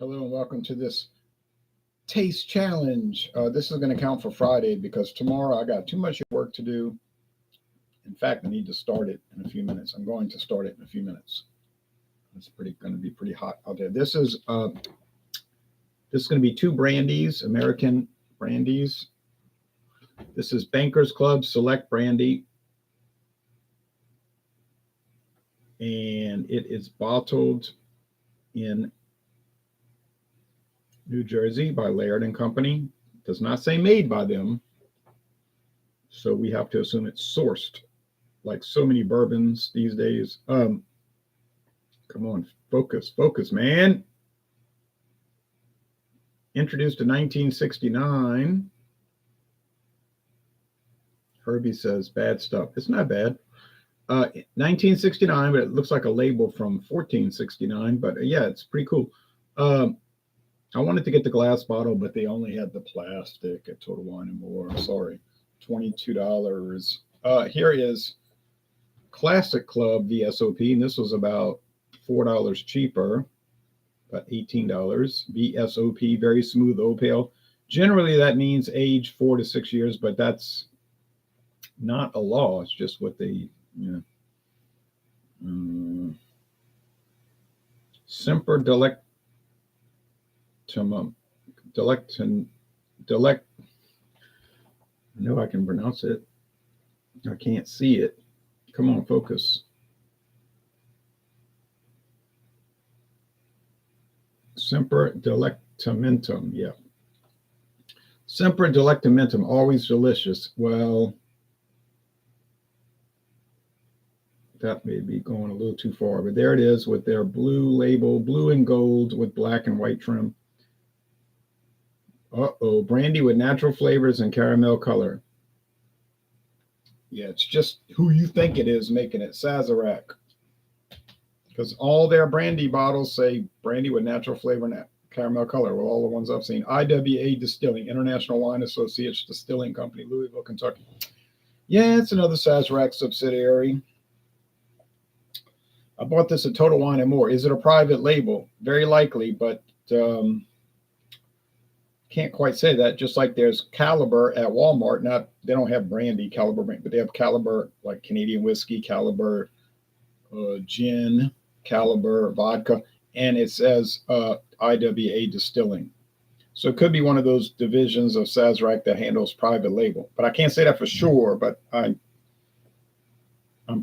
Hello and welcome to this taste challenge. This is going to count for Friday because tomorrow I got too much work to do. In fact, I need to start it in a few minutes. I'm going to start it in a few minutes. It's going to be pretty hot out there. This is going to be two brandies, American brandies. This is Bankers Club Select Brandy, and it is bottled in New Jersey by Laird and Company. It does not say made by them, so we have to assume it's sourced, like so many bourbons these days. Come on, focus, man. Introduced in 1969. Herbie says bad stuff. It's not bad. 1969, but it looks like a label from 1469. But yeah, it's pretty cool. I wanted to get the glass bottle, but they only had the plastic at Total Wine and More. I'm sorry, $22. Here is Classic Club V.S.O.P, and this was about $4 cheaper, about $18. V.S.O.P, very smooth old pale. Generally, that means age 4 to 6 years, but that's not a law. It's just what they, Semper Delectum. I know I can pronounce it. I can't see it. Come on, focus. Semper Delectamentum. Yeah. Semper Delectamentum, always delicious. Well, that may be going a little too far, but there it is with their blue label, blue and gold with black and white trim. Brandy with natural flavors and caramel color. Yeah, it's just who you think it is making it, Sazerac. Because all their brandy bottles say brandy with natural flavor and caramel color. Well, all the ones I've seen. IWA Distilling, International Wine Associates Distilling Company, Louisville, Kentucky. Yeah, it's another Sazerac subsidiary. I bought this at Total Wine and More. Is it a private label? Very likely, but can't quite say that. Just like there's Caliber at Walmart. Not, they don't have brandy, Caliber brand, but they have Caliber, like Canadian whiskey, Caliber gin, Caliber vodka, and it says IWA Distilling. So it could be one of those divisions of Sazerac that handles private label, but I can't say that for sure, but I'm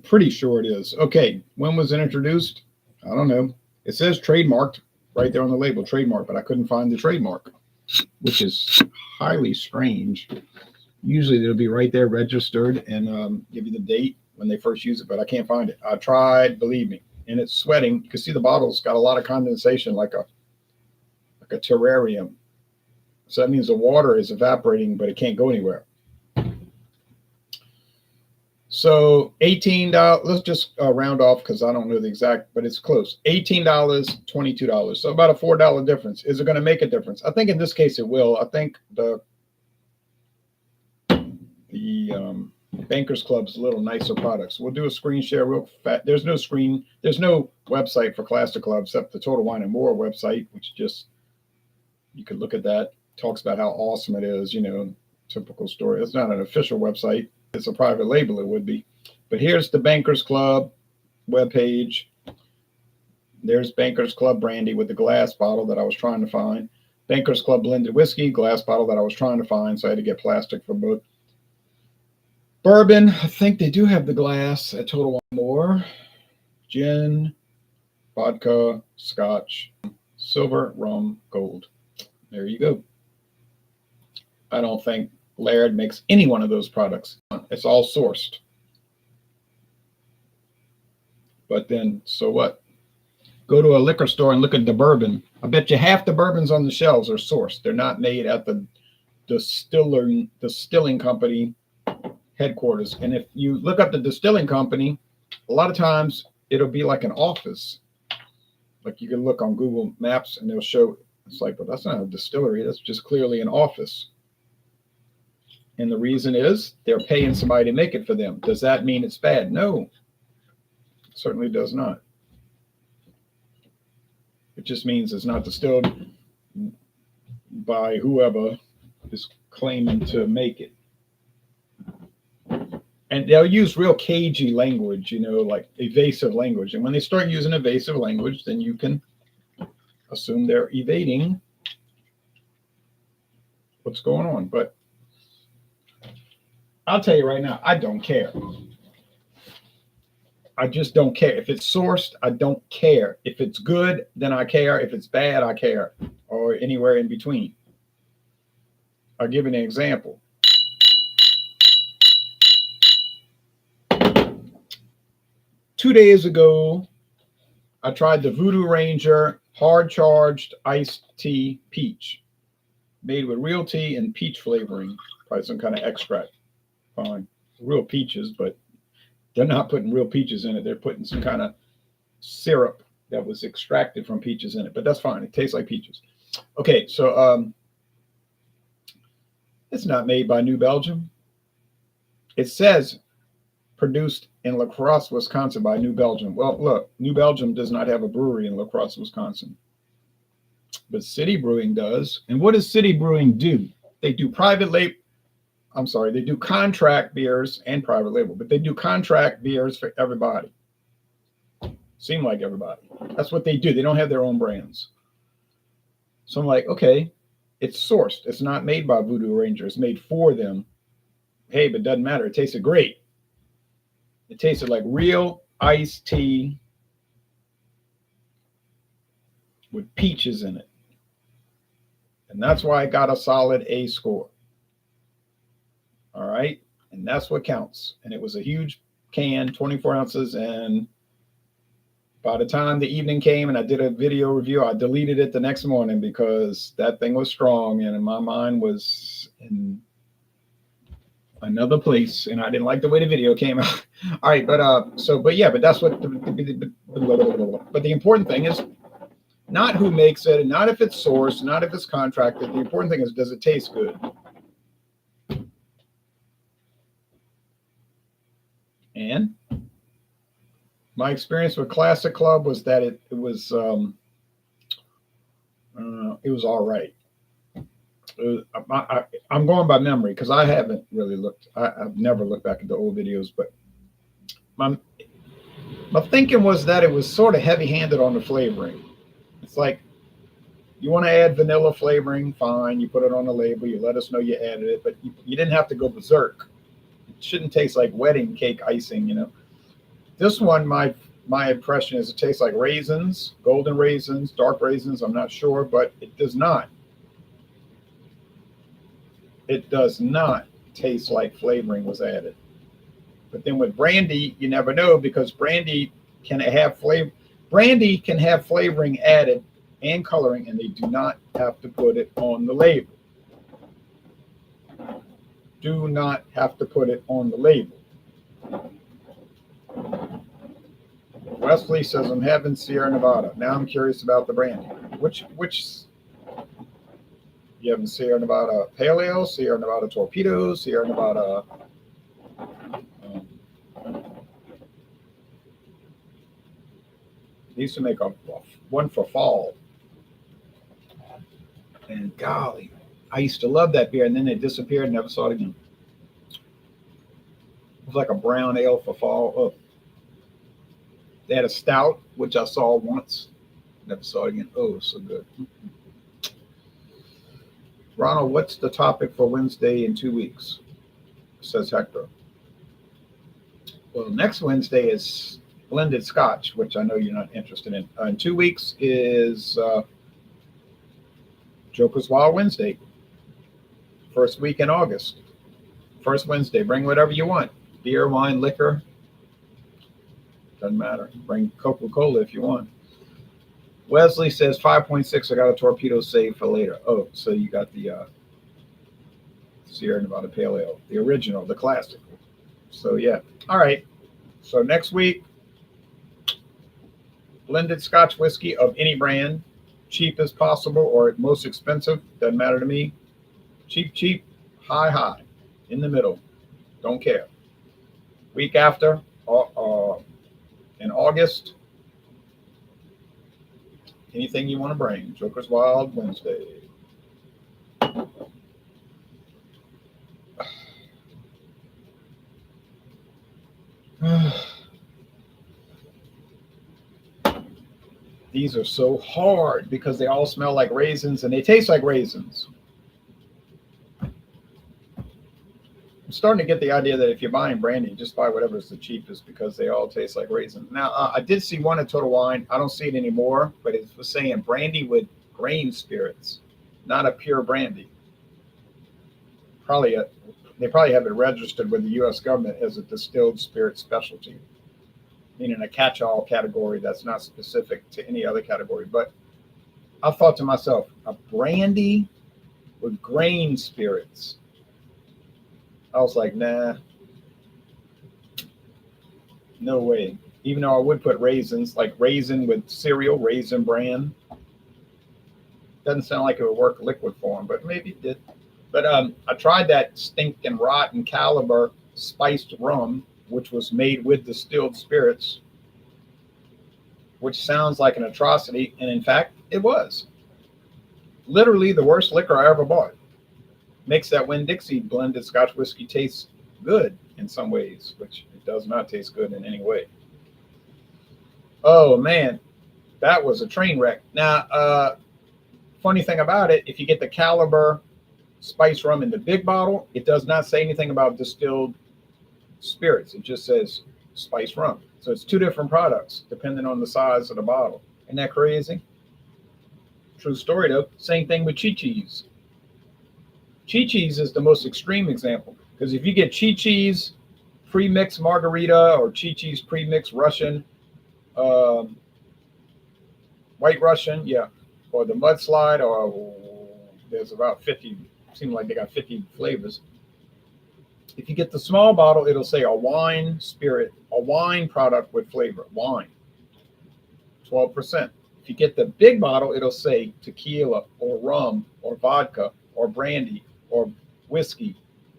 pretty sure it is. Okay, when was it introduced? I don't know. It says trademarked right there on the label, trademark, but I couldn't find the trademark, which is highly strange. Usually it'll be right there registered and give you the date when they first use it, but I can't find it. I tried, believe me, and it's sweating. You can see the bottle's got a lot of condensation, like a terrarium. So that means the water is evaporating, but it can't go anywhere. So $18, let's just round off because I don't know the exact, but it's close. $18, $22. So about a $4 difference. Is it going to make a difference? I think in this case it will. I think the Bankers Club's a little nicer products. We'll do a screen share real fast. There's no website for Classic Club except the Total Wine and More website, which just, you could look at that. Talks about how awesome it is, typical story. It's not an official website. It's a private label, it would be. But here's the Bankers Club webpage. There's Bankers Club Brandy with the glass bottle that I was trying to find. Bankers Club Blended Whiskey, glass bottle that I was trying to find, so I had to get plastic for both. Bourbon, I think they do have the glass at Total Wine More. Gin, vodka, scotch, silver, rum, gold. There you go. I don't think Laird makes any one of those products. It's all sourced. But then, so what? Go to a liquor store and look at the bourbon. I bet you half the bourbons on the shelves are sourced. They're not made at the distilling company headquarters. And if you look up the distilling company, a lot of times it'll be like an office. Like you can look on Google Maps and they'll show, it's like, but that's not a distillery. That's just clearly an office. And the reason is they're paying somebody to make it for them. Does that mean it's bad? No, it certainly does not. It just means it's not distilled by whoever is claiming to make it. And they'll use real cagey language, like evasive language. And when they start using evasive language, then you can assume they're evading what's going on. But I'll tell you right now, I don't care. I just don't care. If it's sourced, I don't care. If it's good, then I care. If it's bad, I care. Or anywhere in between. I'll give you an example. Two days ago, I tried the Voodoo Ranger hard charged iced tea peach, made with real tea and peach flavoring, probably some kind of extract. Fine, real peaches, but they're not putting real peaches in it. They're putting some kind of syrup that was extracted from peaches in it, but that's fine. It tastes like peaches. Okay, so it's not made by New Belgium. It says produced in La Crosse, Wisconsin by New Belgium. Well, look, New Belgium does not have a brewery in La Crosse, Wisconsin. But City Brewing does. And what does City Brewing do? They do they do contract beers and private label, but they do contract beers for everybody. Seem like everybody. That's what they do. They don't have their own brands. So I'm like, okay, it's sourced. It's not made by Voodoo Ranger. It's made for them. Hey, but it doesn't matter. It tasted great. It tasted like real iced tea with peaches in it. And that's why I got a solid A score. All right. And that's what counts. And it was a huge can, 24 ounces. And by the time the evening came and I did a video review, I deleted it the next morning because that thing was strong. And my mind was in another place, and I didn't like the way the video came out. All right, but that's what. But the important thing is not who makes it, not if it's sourced, not if it's contracted. The important thing is, does it taste good? And my experience with Classic Club was that it was all right. I'm going by memory because I haven't really looked. I've never looked back at the old videos, but my thinking was that it was sort of heavy-handed on the flavoring. It's like, you want to add vanilla flavoring, fine. You put it on the label. You let us know you added it, but you didn't have to go berserk. It shouldn't taste like wedding cake icing, This one, my impression is it tastes like raisins, golden raisins, dark raisins. I'm not sure, but it does not. It does not taste like flavoring was added. But then with brandy, you never know because brandy can have flavoring added and coloring, and they do not have to put it on the label. Do not have to put it on the label. Wesley says, I'm having Sierra Nevada. Now I'm curious about the brandy. Which you have Sierra Nevada Pale Ale, Sierra Nevada Torpedo, Sierra Nevada. They used to make one for fall. And golly, I used to love that beer, and then it disappeared and never saw it again. It was like a brown ale for fall. Oh. They had a stout, which I saw once. Never saw it again. Oh, so good. Ronald, what's the topic for Wednesday in 2 weeks? Says Hector. Well, next Wednesday is blended Scotch, which I know you're not interested in. In 2 weeks is Joker's Wild Wednesday. First week in August. First Wednesday. Bring whatever you want. Beer, wine, liquor. Doesn't matter. Bring Coca-Cola if you want. Wesley says 5.6. I got a torpedo saved for later. Oh, so you got the Sierra Nevada Pale Ale, the original, the classic. So yeah. All right. So next week, blended Scotch whiskey of any brand, cheap as possible or most expensive, doesn't matter to me. Cheap, high, in the middle. Don't care. Week after, in August, anything you want to bring. Joker's Wild Wednesday. These are so hard because they all smell like raisins and they taste like raisins. I'm starting to get the idea that if you're buying brandy, just buy whatever's the cheapest because they all taste like raisins. Now, I did see one at Total Wine. I don't see it anymore, but it was saying brandy with grain spirits, not a pure brandy. They probably have it registered with the U.S. government as a distilled spirit specialty, meaning a catch-all category that's not specific to any other category. But I thought to myself, a brandy with grain spirits. I was like, nah, no way. Even though I would put raisins, like raisin with cereal, Raisin Bran. Doesn't sound like it would work liquid form, but maybe it did. But I tried that stinking rotten Caliber spiced rum, which was made with distilled spirits, which sounds like an atrocity. And in fact, it was. Literally the worst liquor I ever bought. Makes that Winn-Dixie blended Scotch whiskey taste good in some ways, which it does not taste good in any way. Oh, man. That was a train wreck. Now, funny thing about it, if you get the Caliber spice rum in the big bottle, it does not say anything about distilled spirits. It just says spice rum. So it's two different products depending on the size of the bottle. Isn't that crazy? True story though. Same thing with Chi-Chi's. Chi-Chi's is the most extreme example because if you get Chi-Chi's pre-mixed margarita or Chi-Chi's pre-mixed Russian, White Russian, yeah, or the mudslide, or there's about 50. Seem like they got 50 flavors. If you get the small bottle, it'll say a wine spirit, a wine product with flavor, wine, 12%. If you get the big bottle, it'll say tequila or rum or vodka or brandy or whiskey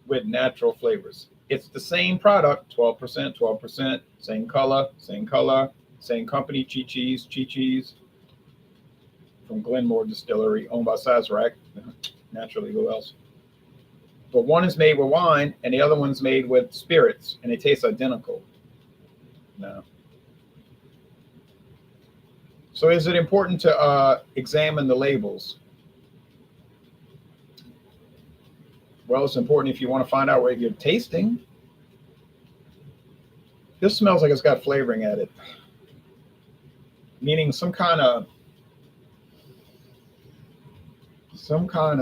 with natural flavors. It's the same product, 12%, 12%, same color, same company, Chi-Chi's from Glenmore Distillery, owned by Sazerac. Naturally, who else? But one is made with wine and the other one's made with spirits, and they taste identical. No. So is it important to examine the labels? Well, it's important if you want to find out what you're tasting. This smells like it's got flavoring at it, meaning some kind of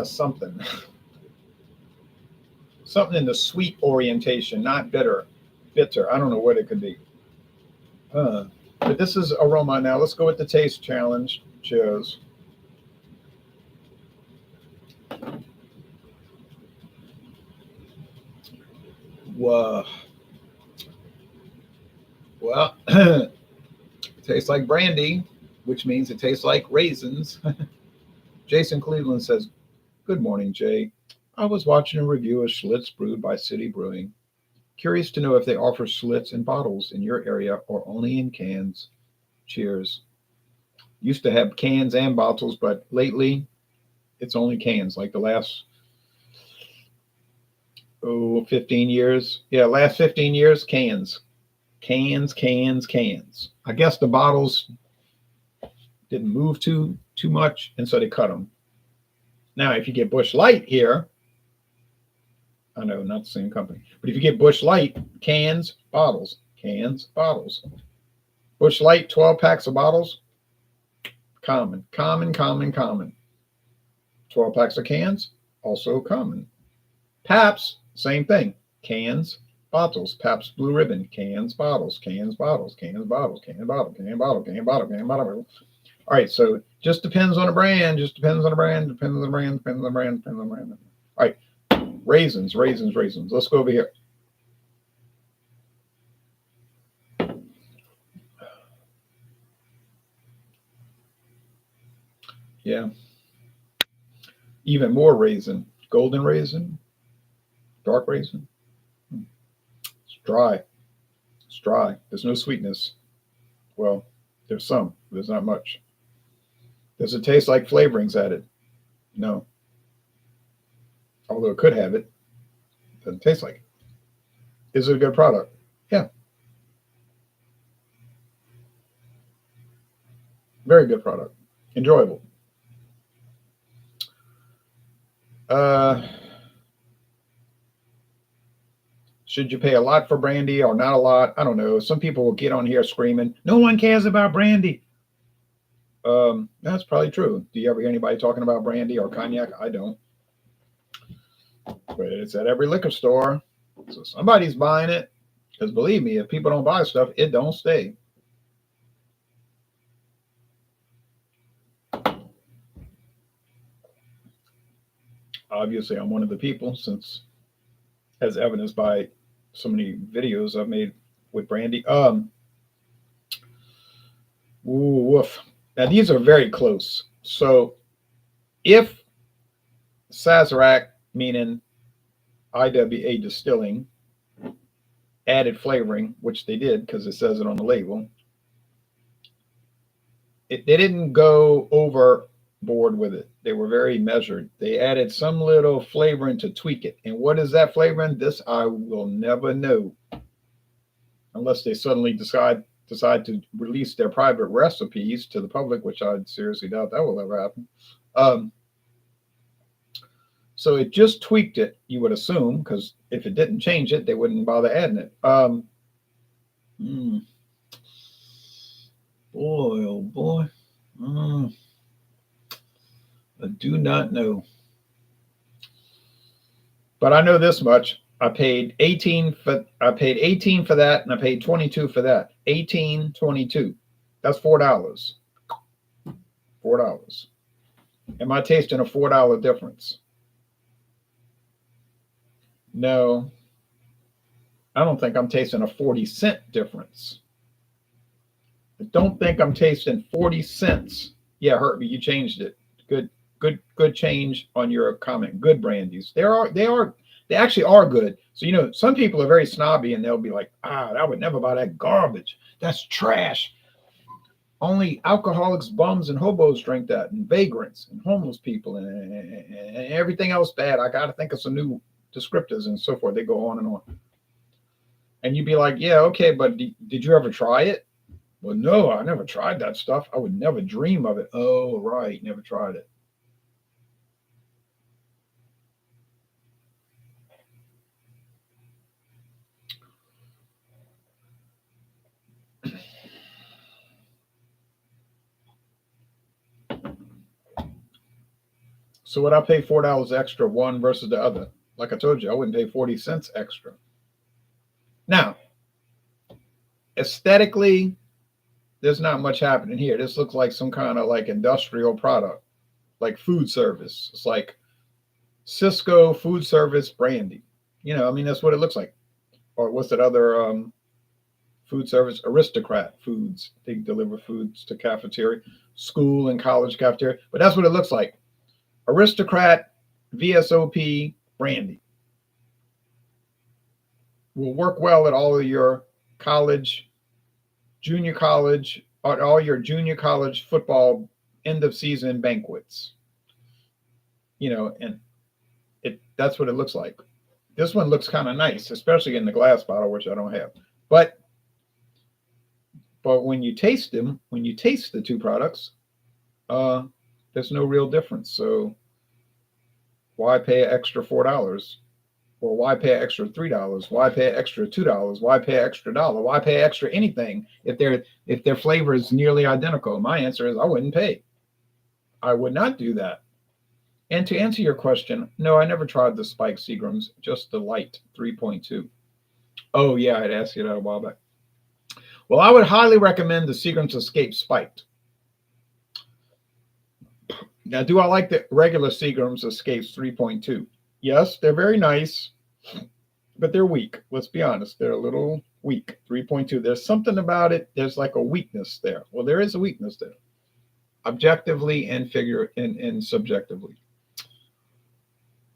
something. Something in the sweet orientation, not bitter. Bitter. I don't know what it could be. But this is aroma. Now let's go with the taste challenge. Cheers. Whoa. Well, it tastes like brandy, which means it tastes like raisins. Jason Cleveland says, "Good morning, Jay. I was watching a review of Schlitz brewed by City Brewing. Curious to know if they offer Schlitz in bottles in your area or only in cans. Cheers." Used to have cans and bottles, but lately it's only cans, like the last 15 years. Yeah, last 15 years, cans. Cans. I guess the bottles didn't move too much, and so they cut them. Now, if you get Busch Light here, I know, not the same company, but if you get Busch Light, cans, bottles. Busch Light, 12 packs of bottles, common. 12 packs of cans, also common. Pabst, same thing. Cans, bottles. Pabst Blue Ribbon, cans, bottles. All right, so just depends on the brand. All right, raisins. Let's go over here. Yeah. Even more raisin. Golden raisin. Dark raisin. It's dry. There's no sweetness. Well, there's some. There's not much. Does it taste like flavorings added? No. Although it could have it. Doesn't taste like it. Is it a good product? Yeah. Very good product. Enjoyable. Uh, should you pay a lot for brandy or not a lot? I don't know. Some people will get on here screaming, no one cares about brandy. That's probably true. Do you ever hear anybody talking about brandy or cognac? I don't. But it's at every liquor store. So somebody's buying it. Because believe me, if people don't buy stuff, it don't stay. Obviously, I'm one of the people, since as evidenced by so many videos I've made with brandy. Woof. Now these are very close. So if Sazerac, meaning IWA Distilling, added flavoring, which they did because it says it on the label, they didn't go overboard with it. They were very measured. They added some little flavoring to tweak it. And what is that flavoring? This I will never know unless they suddenly decide to release their private recipes to the public, which I seriously doubt that will ever happen. So it just tweaked it, you would assume, because if it didn't change it, they wouldn't bother adding it. Boy, oh boy. I do not know. But I know this much. I paid 18 for that, and I paid 22 for that. 18, 22. That's $4. $4. Am I tasting a $4 difference? No. I don't think I'm tasting a 40-cent difference. I don't think I'm tasting 40 cents. Yeah, hurt me. You changed it. Good change on your comment. Good brandies. They actually are good. So some people are very snobby and they'll be like, I would never buy that garbage. That's trash. Only alcoholics, bums, and hobos drink that, and vagrants, and homeless people, and everything else bad. I got to think of some new descriptors and so forth. They go on and on. And you'd be like, yeah, okay, but did you ever try it? Well, no, I never tried that stuff. I would never dream of it. Oh, right, never tried it. So would I pay $4 extra one versus the other? Like I told you, I wouldn't pay 40 cents extra. Now, aesthetically, there's not much happening here. This looks like some kind of like industrial product, like food service. It's like Cisco food service brandy. That's what it looks like. Or what's that other food service? Aristocrat Foods. They deliver foods to cafeteria, school and college cafeteria. But that's what it looks like. Aristocrat V.S.O.P. brandy will work well at all of your college, junior college, or all your junior college football end of season banquets. And that's what it looks like. This one looks kind of nice, especially in the glass bottle, which I don't have. But when you taste them, when you taste the two products, there's no real difference. So why pay an extra $4? Or why pay an extra $3? Why pay an extra $2? Why pay an extra $1? Why pay extra anything if their flavor is nearly identical? My answer is I wouldn't pay. I would not do that. And to answer your question, no, I never tried the Spike Seagrams, just the light 3.2. Oh yeah, I'd asked you that a while back. Well, I would highly recommend the Seagram's Escape Spiked. Now, do I like the regular Seagram's Escapes 3.2? Yes, they're very nice, but they're weak. Let's be honest. They're a little weak. 3.2. There's something about it. There's like a weakness there. Well, there is a weakness there. Objectively and subjectively.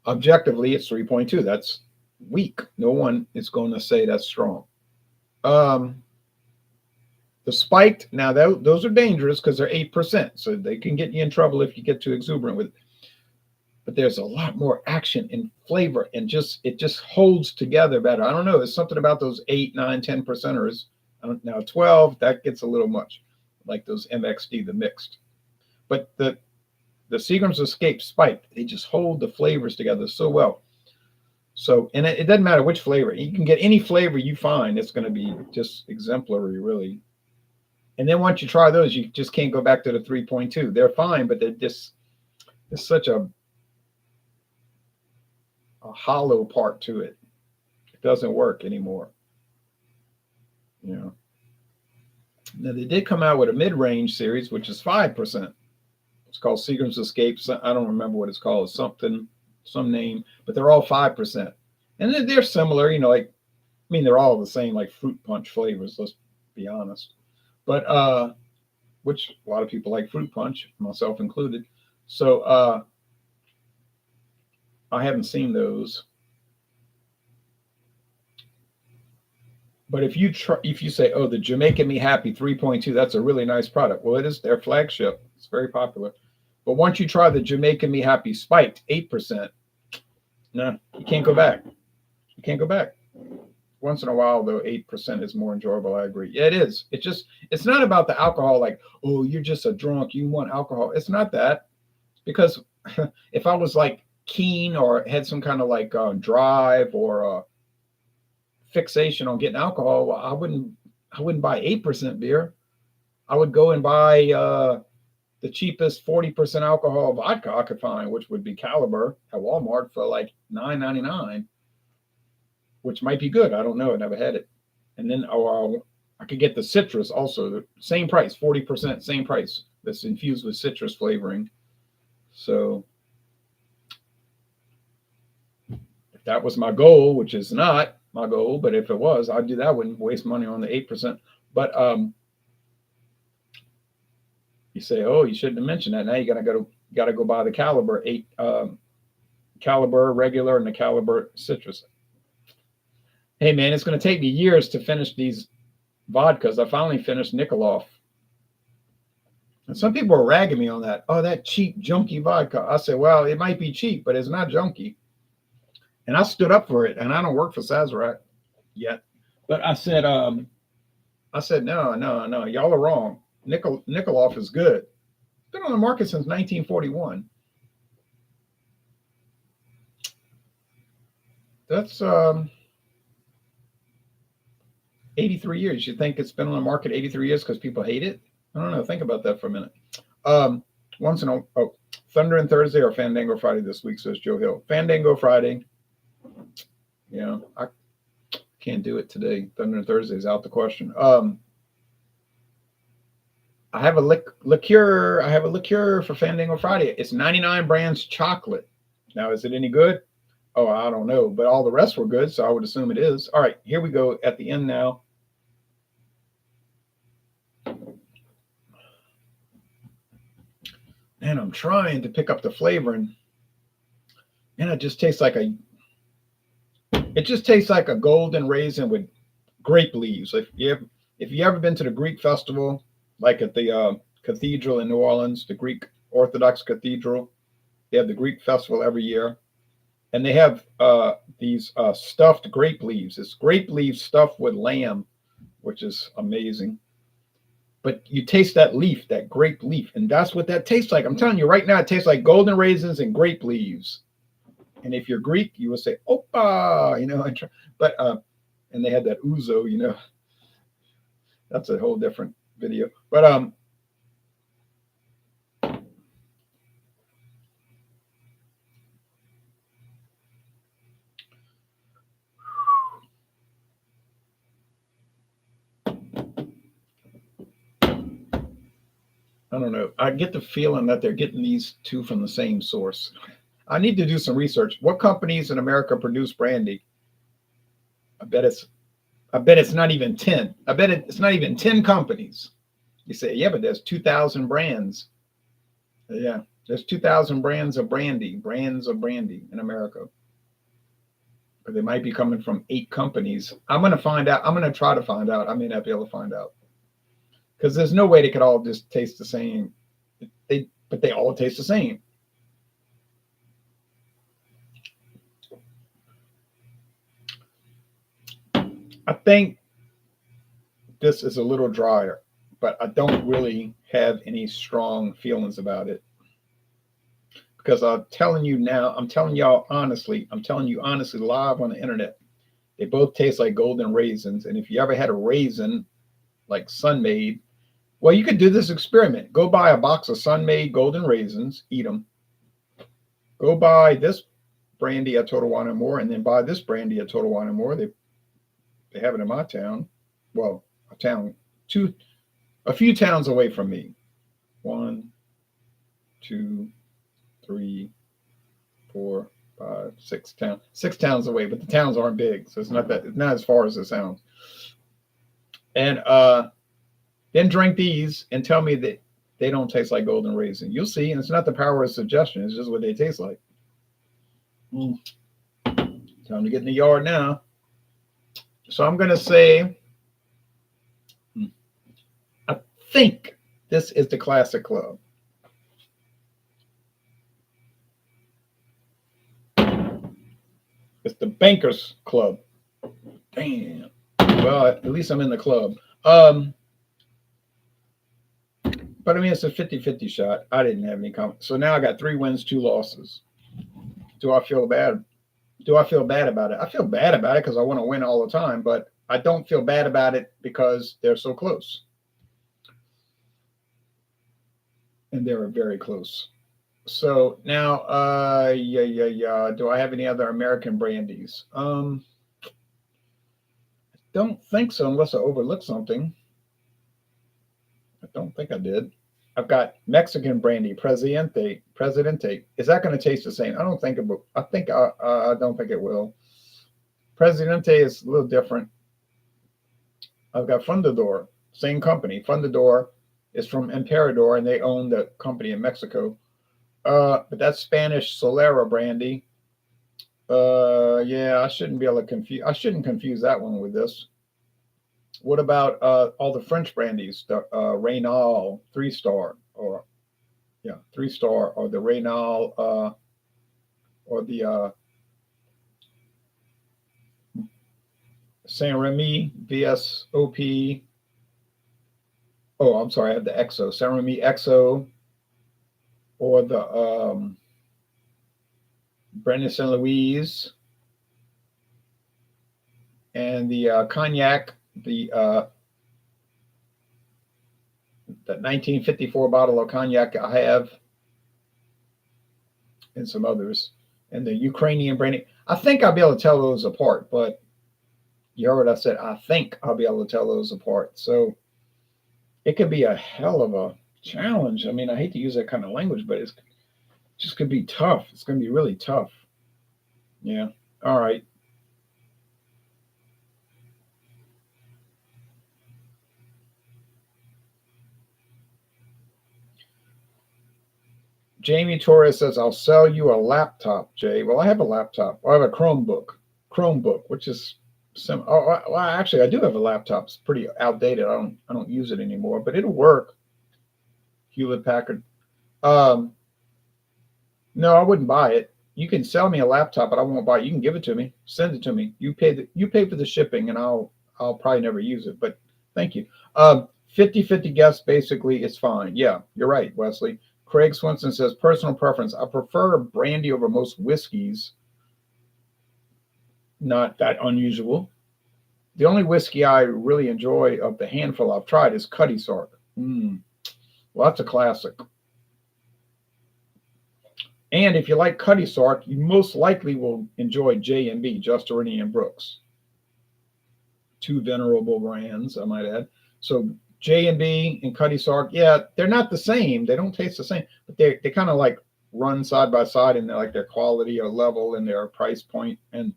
Objectively, it's 3.2. That's weak. No one is going to say that's strong. The spiked, now those are dangerous because they're 8%. So they can get you in trouble if you get too exuberant with it. But there's a lot more action and flavor, and it just holds together better. I don't know. There's something about those 8, 9, 10%ers. Now 12, that gets a little much, like those MXD, the mixed. But the Seagram's Escape spiked, they just hold the flavors together so well. So, and it doesn't matter which flavor. You can get any flavor you find. It's going to be just exemplary, really. And then once you try those, you just can't go back to the 3.2. They're fine, but there's such a hollow part to it. It doesn't work anymore. You know. Now they did come out with a mid-range series, which is 5%. It's called Seagram's Escape. I don't remember what it's called. Something, some name, but they're all 5%. And they're similar, you know, like, I mean, they're all the same, like fruit punch flavors, let's be honest. But, which a lot of people like fruit punch, myself included. So, I haven't seen those. But if you say, oh, the Jamaican Me Happy 3.2, that's a really nice product. Well, it is their flagship. It's very popular. But once you try the Jamaican Me Happy spiked 8%, no, you can't go back. You can't go back. Once in a while, though, 8% is more enjoyable. I agree. Yeah, it is. It's not about the alcohol, like, oh, you're just a drunk, you want alcohol. It's not that. Because if I was like keen or had some kind of like drive or fixation on getting alcohol, well, I wouldn't buy 8% beer. I would go and buy the cheapest 40% alcohol vodka I could find, which would be Caliber at Walmart for like $9.99, which might be good. I don't know. I never had it. And then I could get the citrus also, the same price, 40%, same price. That's infused with citrus flavoring. So if that was my goal, which is not my goal, but if it was, I'd do that. I wouldn't waste money on the 8%. But you say, oh, you shouldn't have mentioned that. Now you gotta go buy the Caliber 8, Caliber regular and the Caliber citrus. Hey man, it's gonna take me years to finish these vodkas. I finally finished Nikolov. And some people are ragging me on that. Oh, that cheap, junky vodka. I said, well, it might be cheap, but it's not junky. And I stood up for it. And I don't work for Sazerac yet. But I said, no, y'all are wrong. Nikolov is good. It's been on the market since 1941. That's 83 years. You think it's been on the market 83 years because people hate it? I don't know. Think about that for a minute. Thunder and Thursday or Fandango Friday this week, says Joe Hill. Fandango Friday. Yeah, I can't do it today. Thunder and Thursday is out the question. I have a liqueur. I have a liqueur for Fandango Friday. It's 99 brands chocolate. Now, is it any good? Oh, I don't know. But all the rest were good, so I would assume it is. All right, here we go at the end now. And I'm trying to pick up the flavor, and it just tastes like a golden raisin with grape leaves. If you ever been to the Greek festival, like at the cathedral in New Orleans, the Greek Orthodox Cathedral, they have the Greek festival every year, and they have these stuffed grape leaves. It's grape leaves stuffed with lamb, which is amazing. But you taste that leaf, that grape leaf, and that's what that tastes like. I'm telling you right now, it tastes like golden raisins and grape leaves. And if you're Greek, you will say "Opa," you know. But and they had that ouzo, you know. That's a whole different video. But I don't know. I get the feeling that they're getting these two from the same source. I need to do some research. What companies in America produce brandy? I bet it's not even 10. I bet it's not even 10 companies. You say, yeah, but there's 2,000 brands. Yeah, there's 2,000 brands of brandy in America. But they might be coming from 8 companies. I'm going to find out. I'm going to try to find out. I may not be able to find out. because there's no way they could all just taste the same. But they all taste the same. I think this is a little drier, but I don't really have any strong feelings about it. Because I'm telling you now, I'm telling you honestly live on the internet, they both taste like golden raisins. And if you ever had a raisin like Sun-Maid, well, you could do this experiment. Go buy a box of Sun-Maid golden raisins, eat them. Go buy this brandy at Total Wine and More, and then buy this brandy at Total Wine and More. They have it in my town. Well, a few towns away from me. 1, 2, 3, 4, 5, 6 towns. 6 towns away, but the towns aren't big, so it's not as far as it sounds. And then drink these and tell me that they don't taste like golden raisin. You'll see, and it's not the power of suggestion, it's just what they taste like. Time to get in the yard now. So I'm gonna say, I think this is the Classic Club. It's the Bankers Club. Damn. Well, at least I'm in the club. But I mean, it's a 50-50 shot. I didn't have any comments. So now I got 3 wins, 2 losses. Do I feel bad? Do I feel bad about it? I feel bad about it because I want to win all the time, but I don't feel bad about it because they're so close. And they're very close. So now, do I have any other American brandies? I don't think so, unless I overlooked something. I don't think I did. I've got Mexican brandy, Presidente. Is that going to taste the same? I don't think it will. I don't think it will. Presidente is a little different. I've got Fundador, same company. Fundador is from Emperador, and they own the company in Mexico. But that's Spanish Solera brandy. Yeah, I shouldn't be able to confuse. I shouldn't confuse that one with this. What about all the French brandies? The Reynal 3-star, or 3-star, or the Reynal, or the Saint Remy V.S.O.P. Oh, I'm sorry, I have the XO, Saint Remy XO, or the Brandy Saint Louise, and the cognac. The 1954 bottle of cognac I have, and some others, and the Ukrainian brandy. I think I'll be able to tell those apart, but you heard what I said. I think I'll be able to tell those apart. So it could be a hell of a challenge. I mean, I hate to use that kind of language, but it's just could be tough. It's going to be really tough. Yeah. All right. Jamie Torres says, I'll sell you a laptop, Jay. Well, I have a laptop. I have a Chromebook, which is well, actually, I do have a laptop. It's pretty outdated. I don't use it anymore, but it'll work. Hewlett Packard. No, I wouldn't buy it. You can sell me a laptop, but I won't buy it. You can give it to me. Send it to me. You pay for the shipping, and I'll probably never use it, but thank you. 50-50 guess, basically, it's fine. Yeah, you're right, Wesley. Craig Swinson says, personal preference. I prefer brandy over most whiskeys. Not that unusual. The only whiskey I really enjoy of the handful I've tried is Cutty Sark. Well, that's a classic. And if you like Cutty Sark, you most likely will enjoy J&B, Just Aurinia and Brooks. 2 venerable brands, I might add. So J&B and Cutty Sark, yeah, they're not the same. They don't taste the same, but they kind of like run side by side in their quality or level and their price point and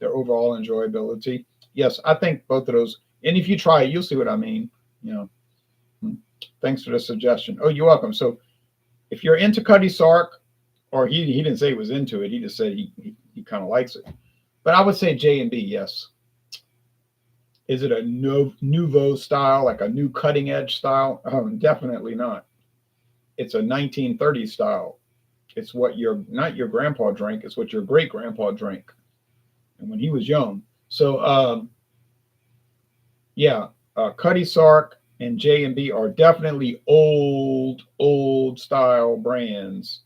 their overall enjoyability. Yes, I think both of those. And if you try it, you'll see what I mean. Thanks for the suggestion. Oh, you're welcome. So if you're into Cutty Sark, or he didn't say he was into it, he just said he kind of likes it. But I would say J&B, yes. Is it a nouveau style, like a new cutting edge style? Definitely not. It's a 1930s style. It's what not your grandpa drank. It's what your great grandpa drank, and when he was young. So yeah, Cuddy Sark and J&B are definitely old style brands,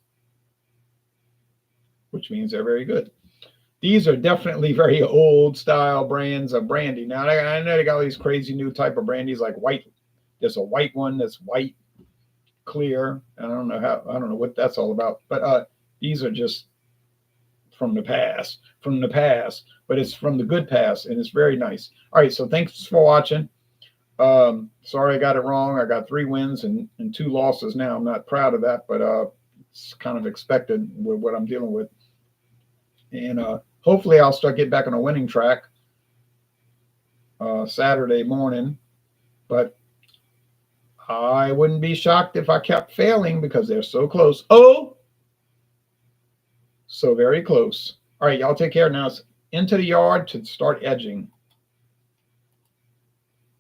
which means they're very good. These are definitely very old style brands of brandy. Now I know they got all these crazy new type of brandies like white. There's a white one that's white clear. I don't know what that's all about. But these are just from the past. But it's from the good past, and it's very nice. All right, so thanks for watching. Sorry I got it wrong. I got 3 wins and 2 losses now. I'm not proud of that, but it's kind of expected with what I'm dealing with. And hopefully I'll start getting back on a winning track Saturday morning. But I wouldn't be shocked if I kept failing because they're so close. Oh, so very close. All right, y'all take care now. It's into the yard to start edging.